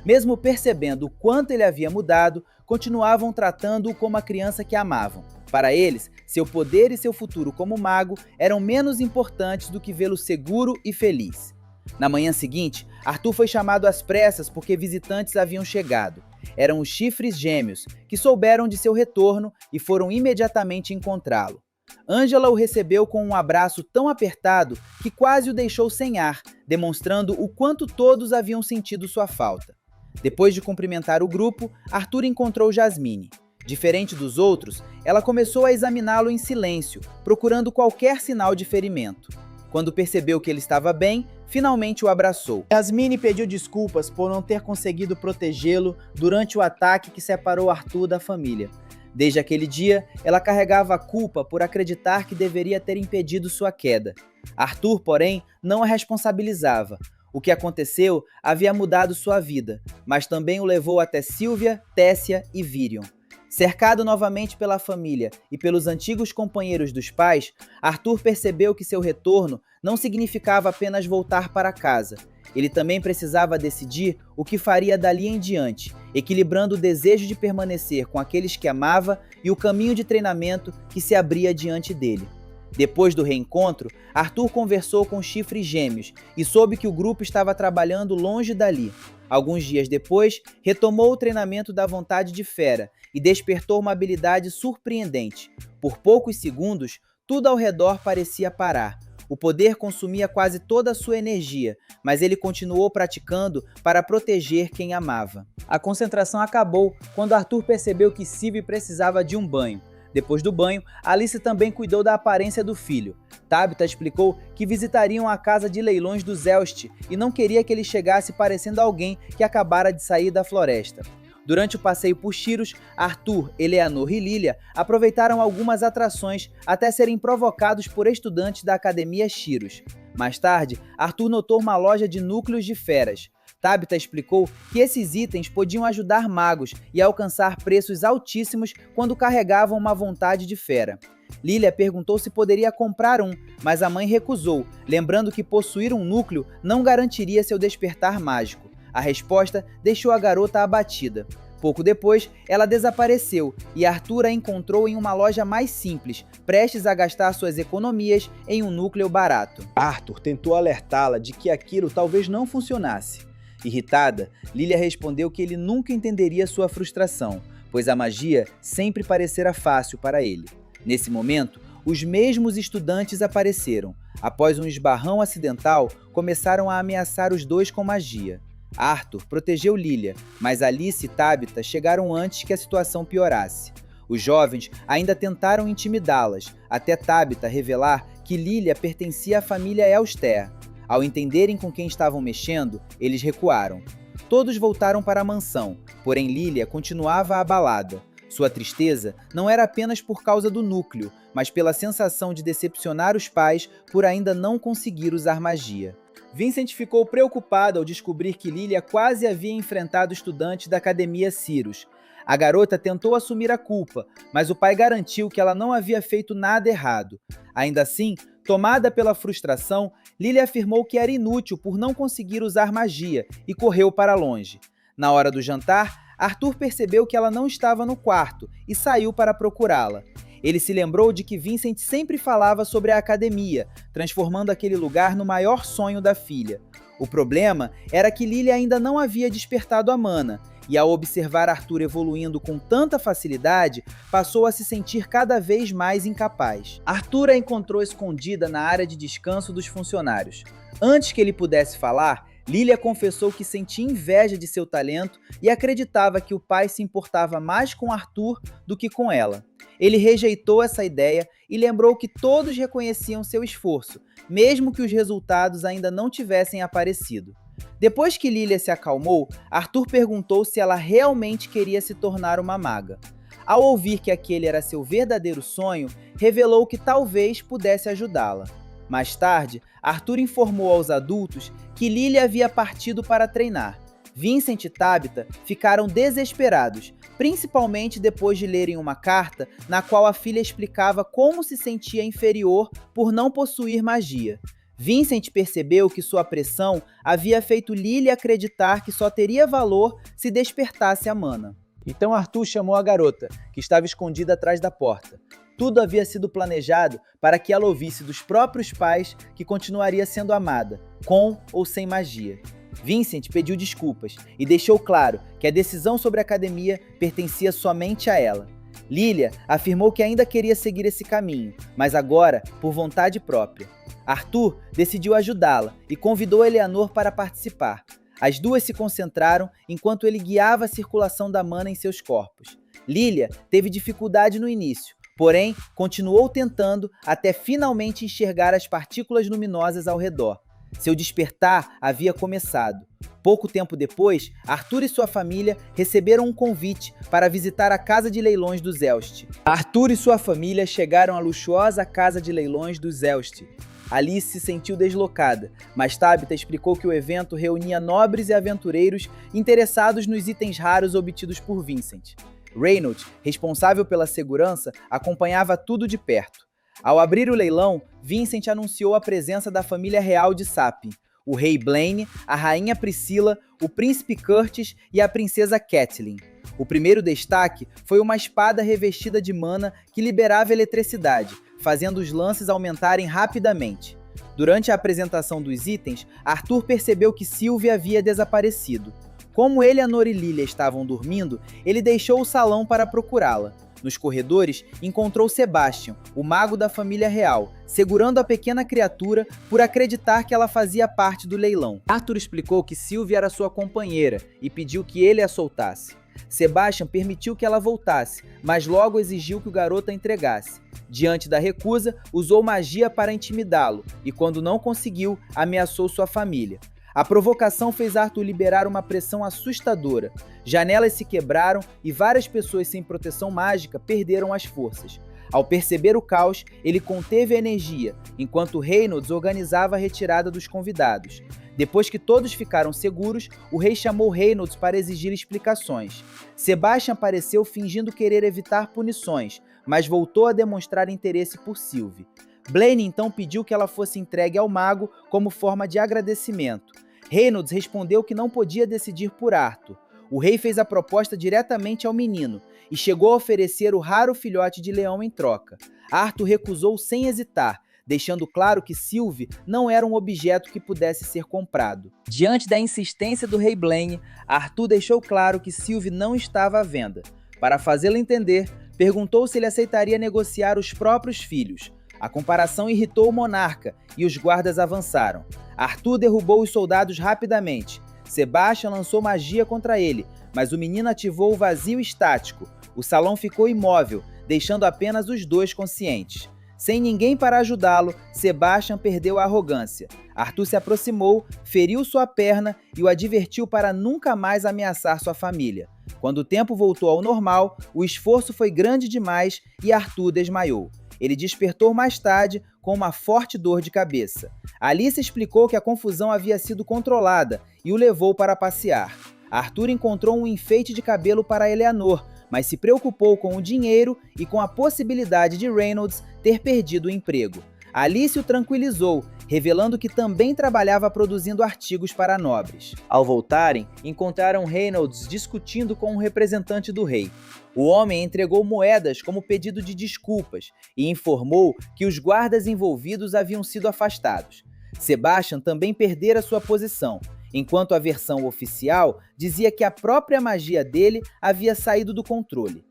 Mesmo percebendo o quanto ele havia mudado, continuavam tratando-o como a criança que amavam. Para eles, seu poder e seu futuro como mago eram menos importantes do que vê-lo seguro e feliz. Na manhã seguinte, Arthur foi chamado às pressas porque visitantes haviam chegado. Eram os Chifres Gêmeos, que souberam de seu retorno e foram imediatamente encontrá-lo. Angela o recebeu com um abraço tão apertado que quase o deixou sem ar, demonstrando o quanto todos haviam sentido sua falta. Depois de cumprimentar o grupo, Arthur encontrou Jasmine. Diferente dos outros, ela começou a examiná-lo em silêncio, procurando qualquer sinal de ferimento. Quando percebeu que ele estava bem, finalmente o abraçou. Jasmine pediu desculpas por não ter conseguido protegê-lo durante o ataque que separou Arthur da família. Desde aquele dia, ela carregava a culpa por acreditar que deveria ter impedido sua queda. Arthur, porém, não a responsabilizava. O que aconteceu havia mudado sua vida, mas também o levou até Sylvia, Tessia e Virion. Cercado novamente pela família e pelos antigos companheiros dos pais, Arthur percebeu que seu retorno não significava apenas voltar para casa. Ele também precisava decidir o que faria dali em diante, equilibrando o desejo de permanecer com aqueles que amava e o caminho de treinamento que se abria diante dele. Depois do reencontro, Arthur conversou com os Chifres Gêmeos e soube que o grupo estava trabalhando longe dali. Alguns dias depois, retomou o treinamento da Vontade de Fera e despertou uma habilidade surpreendente. Por poucos segundos, tudo ao redor parecia parar. O poder consumia quase toda a sua energia, mas ele continuou praticando para proteger quem amava. A concentração acabou quando Arthur percebeu que Sylvie precisava de um banho. Depois do banho, Alice também cuidou da aparência do filho. Tabitha explicou que visitariam a casa de leilões do Zelst e não queria que ele chegasse parecendo alguém que acabara de sair da floresta. Durante o passeio por Shiros, Arthur, Eleanor e Lilia aproveitaram algumas atrações até serem provocados por estudantes da Academia Shiros. Mais tarde, Arthur notou uma loja de núcleos de feras. Tabitha explicou que esses itens podiam ajudar magos e alcançar preços altíssimos quando carregavam uma vontade de fera. Lilia perguntou se poderia comprar um, mas a mãe recusou, lembrando que possuir um núcleo não garantiria seu despertar mágico. A resposta deixou a garota abatida. Pouco depois, ela desapareceu e Arthur a encontrou em uma loja mais simples, prestes a gastar suas economias em um núcleo barato. Arthur tentou alertá-la de que aquilo talvez não funcionasse. Irritada, Lilia respondeu que ele nunca entenderia sua frustração, pois a magia sempre parecera fácil para ele. Nesse momento, os mesmos estudantes apareceram. Após um esbarrão acidental, começaram a ameaçar os dois com magia. Arthur protegeu Lilia, mas Alice e Tabitha chegaram antes que a situação piorasse. Os jovens ainda tentaram intimidá-las, até Tabitha revelar que Lilia pertencia à família Elster. Ao entenderem com quem estavam mexendo, eles recuaram. Todos voltaram para a mansão, porém Lilia continuava abalada. Sua tristeza não era apenas por causa do núcleo, mas pela sensação de decepcionar os pais por ainda não conseguir usar magia. Vincent ficou preocupado ao descobrir que Lilia quase havia enfrentado estudantes da Academia Sirius. A garota tentou assumir a culpa, mas o pai garantiu que ela não havia feito nada errado. Ainda assim, tomada pela frustração, Lilia afirmou que era inútil por não conseguir usar magia e correu para longe. Na hora do jantar, Arthur percebeu que ela não estava no quarto e saiu para procurá-la. Ele se lembrou de que Vincent sempre falava sobre a academia, transformando aquele lugar no maior sonho da filha. O problema era que Lilia ainda não havia despertado a mana, e ao observar Arthur evoluindo com tanta facilidade, passou a se sentir cada vez mais incapaz. Arthur a encontrou escondida na área de descanso dos funcionários. Antes que ele pudesse falar, Lilia confessou que sentia inveja de seu talento e acreditava que o pai se importava mais com Arthur do que com ela. Ele rejeitou essa ideia e lembrou que todos reconheciam seu esforço, mesmo que os resultados ainda não tivessem aparecido. Depois que Lilia se acalmou, Arthur perguntou se ela realmente queria se tornar uma maga. Ao ouvir que aquele era seu verdadeiro sonho, revelou que talvez pudesse ajudá-la. Mais tarde, Arthur informou aos adultos que Lilia havia partido para treinar. Vincent e Tabitha ficaram desesperados, principalmente depois de lerem uma carta na qual a filha explicava como se sentia inferior por não possuir magia. Vincent percebeu que sua pressão havia feito Lilia acreditar que só teria valor se despertasse a mana. Então Arthur chamou a garota, que estava escondida atrás da porta. Tudo havia sido planejado para que ela ouvisse dos próprios pais que continuaria sendo amada, com ou sem magia. Vincent pediu desculpas e deixou claro que a decisão sobre a academia pertencia somente a ela. Lilia afirmou que ainda queria seguir esse caminho, mas agora por vontade própria. Arthur decidiu ajudá-la e convidou Eleanor para participar. As duas se concentraram enquanto ele guiava a circulação da mana em seus corpos. Lilia teve dificuldade no início, porém continuou tentando até finalmente enxergar as partículas luminosas ao redor. Seu despertar havia começado. Pouco tempo depois, Arthur e sua família receberam um convite para visitar a casa de leilões dos Elst. Arthur e sua família chegaram à luxuosa casa de leilões dos Elst. Alice se sentiu deslocada, mas Tabitha explicou que o evento reunia nobres e aventureiros interessados nos itens raros obtidos por Vincent. Reynolds, responsável pela segurança, acompanhava tudo de perto. Ao abrir o leilão, Vincent anunciou a presença da família real de Sapien, o rei Blaine, a rainha Priscilla, o príncipe Curtis e a princesa Catelyn. O primeiro destaque foi uma espada revestida de mana que liberava eletricidade, fazendo os lances aumentarem rapidamente. Durante a apresentação dos itens, Arthur percebeu que Sylvie havia desaparecido. Como Eleanor e Lilia estavam dormindo, ele deixou o salão para procurá-la. Nos corredores, encontrou Sebastian, o mago da família real, segurando a pequena criatura por acreditar que ela fazia parte do leilão. Arthur explicou que Sylvie era sua companheira e pediu que ele a soltasse. Sebastian permitiu que ela voltasse, mas logo exigiu que o garoto a entregasse. Diante da recusa, usou magia para intimidá-lo e, quando não conseguiu, ameaçou sua família. A provocação fez Arthur liberar uma pressão assustadora. Janelas se quebraram e várias pessoas sem proteção mágica perderam as forças. Ao perceber o caos, ele conteve a energia, enquanto Reynolds organizava a retirada dos convidados. Depois que todos ficaram seguros, o rei chamou Reynolds para exigir explicações. Sebastian apareceu fingindo querer evitar punições, mas voltou a demonstrar interesse por Sylvie. Blaine então pediu que ela fosse entregue ao mago como forma de agradecimento. Reynolds respondeu que não podia decidir por Arthur. O rei fez a proposta diretamente ao menino e chegou a oferecer o raro filhote de leão em troca. Arthur recusou sem hesitar, deixando claro que Sylvie não era um objeto que pudesse ser comprado. Diante da insistência do rei Blaine, Arthur deixou claro que Sylvie não estava à venda. Para fazê-lo entender, perguntou se ele aceitaria negociar os próprios filhos. A comparação irritou o monarca e os guardas avançaram. Arthur derrubou os soldados rapidamente. Sebastian lançou magia contra ele, mas o menino ativou o vazio estático. O salão ficou imóvel, deixando apenas os dois conscientes. Sem ninguém para ajudá-lo, Sebastian perdeu a arrogância. Arthur se aproximou, feriu sua perna e o advertiu para nunca mais ameaçar sua família. Quando o tempo voltou ao normal, o esforço foi grande demais e Arthur desmaiou. Ele despertou mais tarde com uma forte dor de cabeça. Alice explicou que a confusão havia sido controlada e o levou para passear. Arthur encontrou um enfeite de cabelo para Eleanor, mas se preocupou com o dinheiro e com a possibilidade de Reynolds ter perdido o emprego. Alice o tranquilizou, revelando que também trabalhava produzindo artigos para nobres. Ao voltarem, encontraram Reynolds discutindo com um representante do rei. O homem entregou moedas como pedido de desculpas e informou que os guardas envolvidos haviam sido afastados. Sebastian também perdera sua posição, enquanto a versão oficial dizia que a própria magia dele havia saído do controle.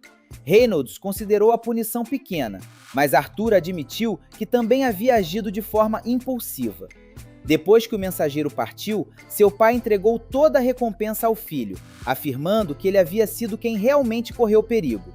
Reynolds considerou a punição pequena, mas Arthur admitiu que também havia agido de forma impulsiva. Depois que o mensageiro partiu, seu pai entregou toda a recompensa ao filho, afirmando que ele havia sido quem realmente correu perigo.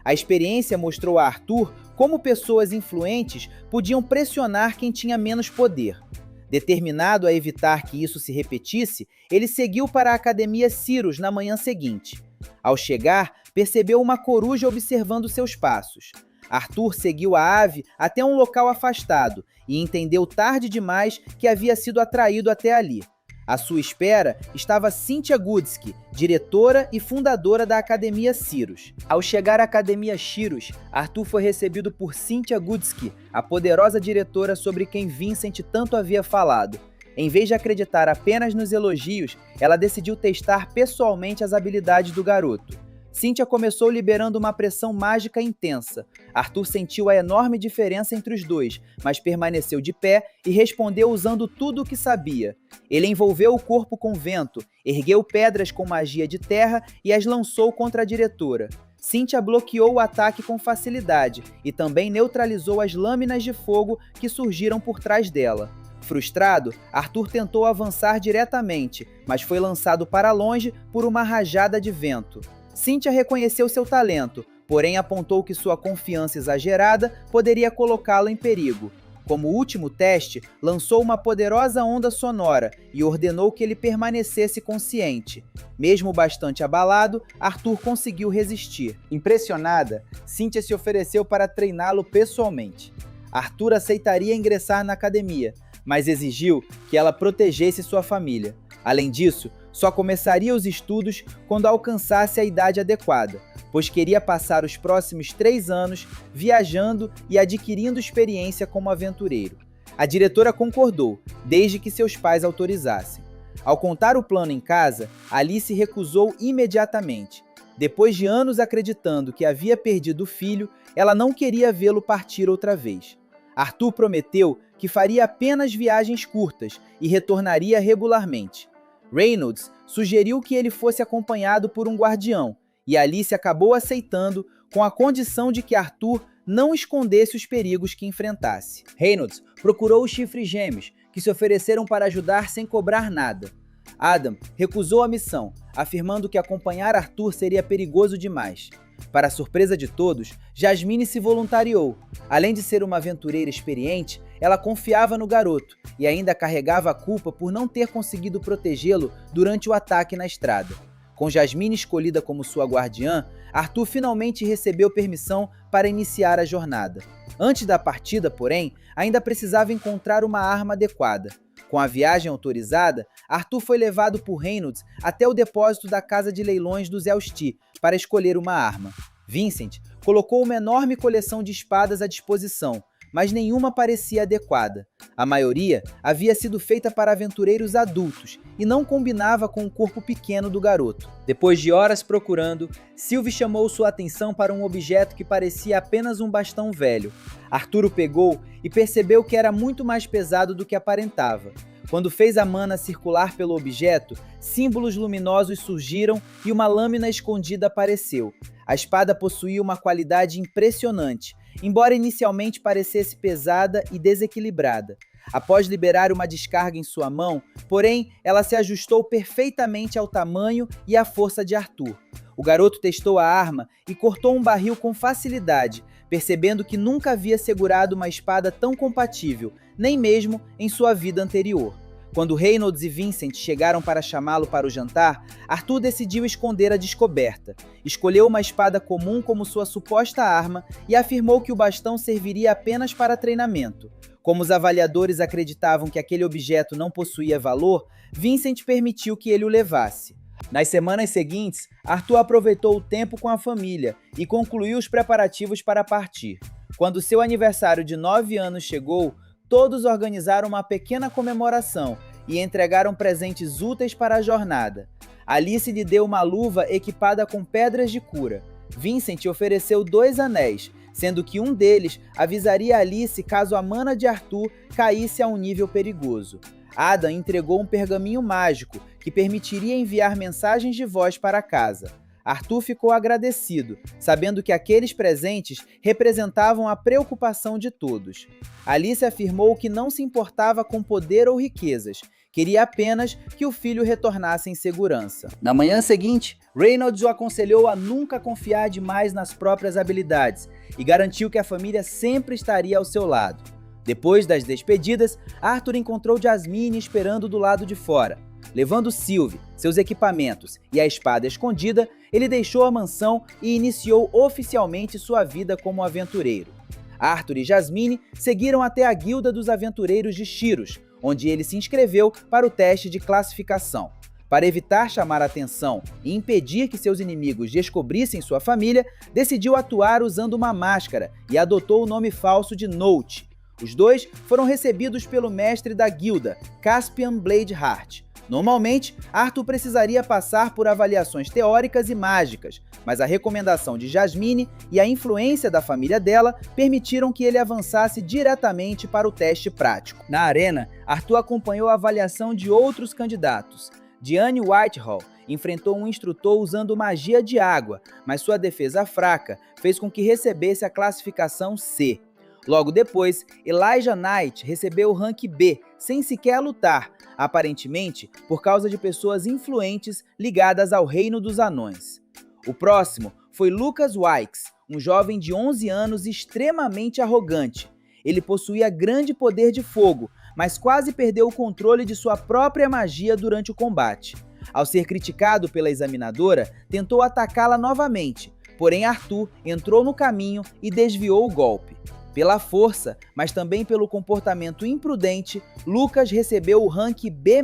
A experiência mostrou a Arthur como pessoas influentes podiam pressionar quem tinha menos poder. Determinado a evitar que isso se repetisse, ele seguiu para a Academia Sirius na manhã seguinte. Ao chegar, percebeu uma coruja observando seus passos. Arthur seguiu a ave até um local afastado e entendeu tarde demais que havia sido atraído até ali. À sua espera estava Cynthia Goodsky, diretora e fundadora da Academia Sirius. Ao chegar à Academia Sirius, Arthur foi recebido por Cynthia Goodsky, a poderosa diretora sobre quem Vincent tanto havia falado. Em vez de acreditar apenas nos elogios, ela decidiu testar pessoalmente as habilidades do garoto. Cynthia começou liberando uma pressão mágica intensa. Arthur sentiu a enorme diferença entre os dois, mas permaneceu de pé e respondeu usando tudo o que sabia. Ele envolveu o corpo com vento, ergueu pedras com magia de terra e as lançou contra a diretora. Cynthia bloqueou o ataque com facilidade e também neutralizou as lâminas de fogo que surgiram por trás dela. Frustrado, Arthur tentou avançar diretamente, mas foi lançado para longe por uma rajada de vento. Cynthia reconheceu seu talento, porém apontou que sua confiança exagerada poderia colocá-lo em perigo. Como último teste, lançou uma poderosa onda sonora e ordenou que ele permanecesse consciente. Mesmo bastante abalado, Arthur conseguiu resistir. Impressionada, Cynthia se ofereceu para treiná-lo pessoalmente. Arthur aceitaria ingressar na academia, mas exigiu que ela protegesse sua família. Além disso, só começaria os estudos quando alcançasse a idade adequada, pois queria passar os próximos 3 anos viajando e adquirindo experiência como aventureiro. A diretora concordou, desde que seus pais autorizassem. Ao contar o plano em casa, Alice recusou imediatamente. Depois de anos acreditando que havia perdido o filho, ela não queria vê-lo partir outra vez. Arthur prometeu que faria apenas viagens curtas e retornaria regularmente. Reynolds sugeriu que ele fosse acompanhado por um guardião, e Alice acabou aceitando com a condição de que Arthur não escondesse os perigos que enfrentasse. Reynolds procurou os chifres gêmeos, que se ofereceram para ajudar sem cobrar nada. Adam recusou a missão, afirmando que acompanhar Arthur seria perigoso demais. Para a surpresa de todos, Jasmine se voluntariou. Além de ser uma aventureira experiente, ela confiava no garoto e ainda carregava a culpa por não ter conseguido protegê-lo durante o ataque na estrada. Com Jasmine escolhida como sua guardiã, Arthur finalmente recebeu permissão para iniciar a jornada. Antes da partida, porém, ainda precisava encontrar uma arma adequada. Com a viagem autorizada, Arthur foi levado por Reynolds até o depósito da casa de leilões dos Elsti para escolher uma arma. Vincent colocou uma enorme coleção de espadas à disposição, mas nenhuma parecia adequada. A maioria havia sido feita para aventureiros adultos e não combinava com o corpo pequeno do garoto. Depois de horas procurando, Sylvie chamou sua atenção para um objeto que parecia apenas um bastão velho. Arthur o pegou e percebeu que era muito mais pesado do que aparentava. Quando fez a mana circular pelo objeto, símbolos luminosos surgiram e uma lâmina escondida apareceu. A espada possuía uma qualidade impressionante, embora inicialmente parecesse pesada e desequilibrada. Após liberar uma descarga em sua mão, porém, ela se ajustou perfeitamente ao tamanho e à força de Arthur. O garoto testou a arma e cortou um barril com facilidade, percebendo que nunca havia segurado uma espada tão compatível, nem mesmo em sua vida anterior. Quando Reynolds e Vincent chegaram para chamá-lo para o jantar, Arthur decidiu esconder a descoberta. Escolheu uma espada comum como sua suposta arma e afirmou que o bastão serviria apenas para treinamento. Como os avaliadores acreditavam que aquele objeto não possuía valor, Vincent permitiu que ele o levasse. Nas semanas seguintes, Arthur aproveitou o tempo com a família e concluiu os preparativos para partir. Quando seu aniversário de 9 anos chegou, todos organizaram uma pequena comemoração e entregaram presentes úteis para a jornada. Alice lhe deu uma luva equipada com pedras de cura. Vincent ofereceu 2 anéis, sendo que um deles avisaria Alice caso a mana de Arthur caísse a um nível perigoso. Adam entregou um pergaminho mágico que permitiria enviar mensagens de voz para casa. Arthur ficou agradecido, sabendo que aqueles presentes representavam a preocupação de todos. Alice afirmou que não se importava com poder ou riquezas, queria apenas que o filho retornasse em segurança. Na manhã seguinte, Reynolds o aconselhou a nunca confiar demais nas próprias habilidades e garantiu que a família sempre estaria ao seu lado. Depois das despedidas, Arthur encontrou Jasmine esperando do lado de fora. Levando Sylvie, seus equipamentos e a espada escondida, ele deixou a mansão e iniciou oficialmente sua vida como aventureiro. Arthur e Jasmine seguiram até a Guilda dos Aventureiros de Shiros, onde ele se inscreveu para o teste de classificação. Para evitar chamar a atenção e impedir que seus inimigos descobrissem sua família, decidiu atuar usando uma máscara e adotou o nome falso de Note. Os dois foram recebidos pelo mestre da guilda, Caspian Bladeheart. Normalmente, Arthur precisaria passar por avaliações teóricas e mágicas, mas a recomendação de Jasmine e a influência da família dela permitiram que ele avançasse diretamente para o teste prático. Na arena, Arthur acompanhou a avaliação de outros candidatos. Diane Whitehall enfrentou um instrutor usando magia de água, mas sua defesa fraca fez com que recebesse a classificação C. Logo depois, Elijah Knight recebeu o rank B, sem sequer lutar, aparentemente por causa de pessoas influentes ligadas ao Reino dos Anões. O próximo foi Lucas Wykes, um jovem de 11 anos extremamente arrogante. Ele possuía grande poder de fogo, mas quase perdeu o controle de sua própria magia durante o combate. Ao ser criticado pela examinadora, tentou atacá-la novamente, porém Arthur entrou no caminho e desviou o golpe. Pela força, mas também pelo comportamento imprudente, Lucas recebeu o rank B-.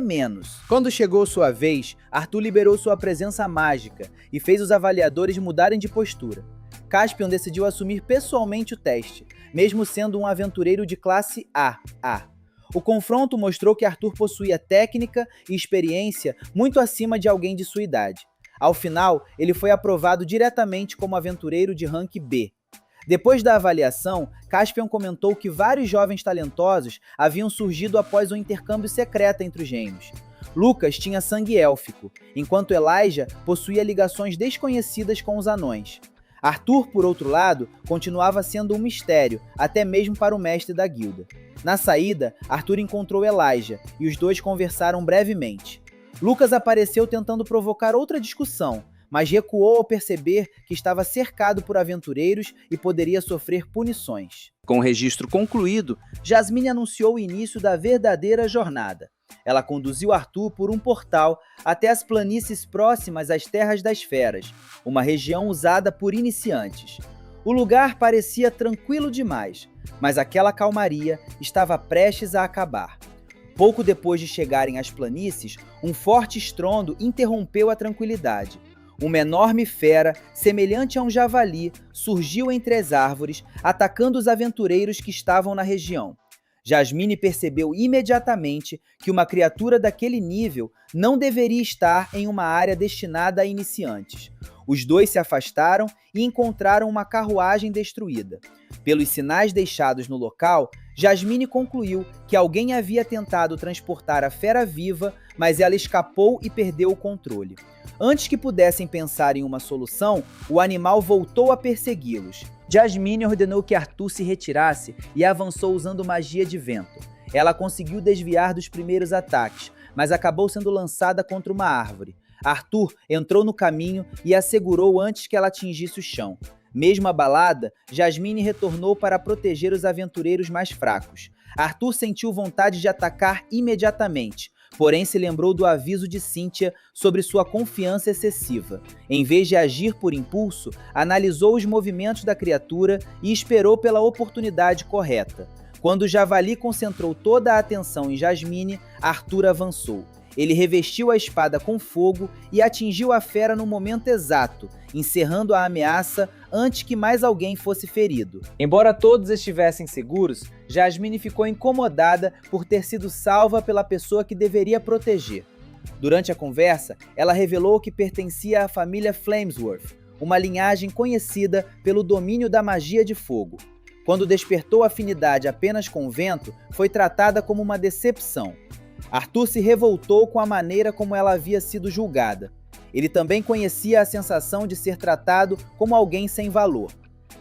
Quando chegou sua vez, Arthur liberou sua presença mágica e fez os avaliadores mudarem de postura. Caspian decidiu assumir pessoalmente o teste, mesmo sendo um aventureiro de classe A. O confronto mostrou que Arthur possuía técnica e experiência muito acima de alguém de sua idade. Ao final, ele foi aprovado diretamente como aventureiro de rank B. Depois da avaliação, Caspian comentou que vários jovens talentosos haviam surgido após um intercâmbio secreto entre os gêmeos. Lucas tinha sangue élfico, enquanto Elijah possuía ligações desconhecidas com os anões. Arthur, por outro lado, continuava sendo um mistério, até mesmo para o mestre da guilda. Na saída, Arthur encontrou Elijah e os dois conversaram brevemente. Lucas apareceu tentando provocar outra discussão, mas recuou ao perceber que estava cercado por aventureiros e poderia sofrer punições. Com o registro concluído, Jasmine anunciou o início da verdadeira jornada. Ela conduziu Arthur por um portal até as planícies próximas às Terras das Feras, uma região usada por iniciantes. O lugar parecia tranquilo demais, mas aquela calmaria estava prestes a acabar. Pouco depois de chegarem às planícies, um forte estrondo interrompeu a tranquilidade. Uma enorme fera, semelhante a um javali, surgiu entre as árvores, atacando os aventureiros que estavam na região. Jasmine percebeu imediatamente que uma criatura daquele nível não deveria estar em uma área destinada a iniciantes. Os dois se afastaram e encontraram uma carruagem destruída. Pelos sinais deixados no local, Jasmine concluiu que alguém havia tentado transportar a fera viva, mas ela escapou e perdeu o controle. Antes que pudessem pensar em uma solução, o animal voltou a persegui-los. Jasmine ordenou que Arthur se retirasse e avançou usando magia de vento. Ela conseguiu desviar dos primeiros ataques, mas acabou sendo lançada contra uma árvore. Arthur entrou no caminho e a segurou antes que ela atingisse o chão. Mesmo abalada, Jasmine retornou para proteger os aventureiros mais fracos. Arthur sentiu vontade de atacar imediatamente, porém se lembrou do aviso de Cynthia sobre sua confiança excessiva. Em vez de agir por impulso, analisou os movimentos da criatura e esperou pela oportunidade correta. Quando o javali concentrou toda a atenção em Jasmine, Arthur avançou. Ele revestiu a espada com fogo e atingiu a fera no momento exato, encerrando a ameaça antes que mais alguém fosse ferido. Embora todos estivessem seguros, Jasmine ficou incomodada por ter sido salva pela pessoa que deveria proteger. Durante a conversa, ela revelou que pertencia à família Flamesworth, uma linhagem conhecida pelo domínio da magia de fogo. Quando despertou afinidade apenas com o vento, foi tratada como uma decepção. Arthur se revoltou com a maneira como ela havia sido julgada. Ele também conhecia a sensação de ser tratado como alguém sem valor.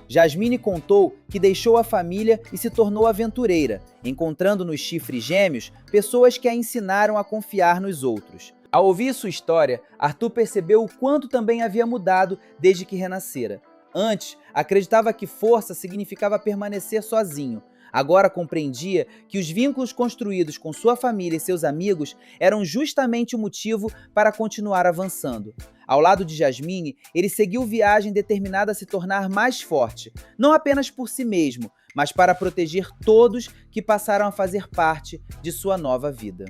Jasmine contou que deixou a família e se tornou aventureira, encontrando nos chifres gêmeos pessoas que a ensinaram a confiar nos outros. Ao ouvir sua história, Arthur percebeu o quanto também havia mudado desde que renascera. Antes, acreditava que força significava permanecer sozinho. Agora compreendia que os vínculos construídos com sua família e seus amigos eram justamente o motivo para continuar avançando. Ao lado de Jasmine, ele seguiu viagem determinado a se tornar mais forte, não apenas por si mesmo, mas para proteger todos que passaram a fazer parte de sua nova vida.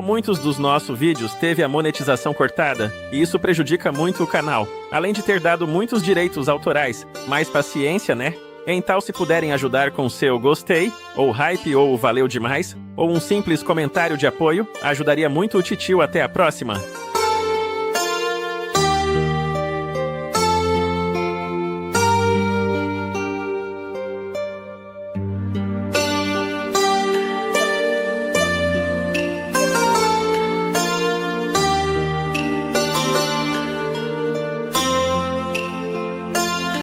Muitos dos nossos vídeos teve a monetização cortada, e isso prejudica muito o canal, além de ter dado muitos direitos autorais. Mais paciência, né? Então, se puderem ajudar com seu gostei, ou hype, ou valeu demais, ou um simples comentário de apoio, ajudaria muito o titio. Até a próxima!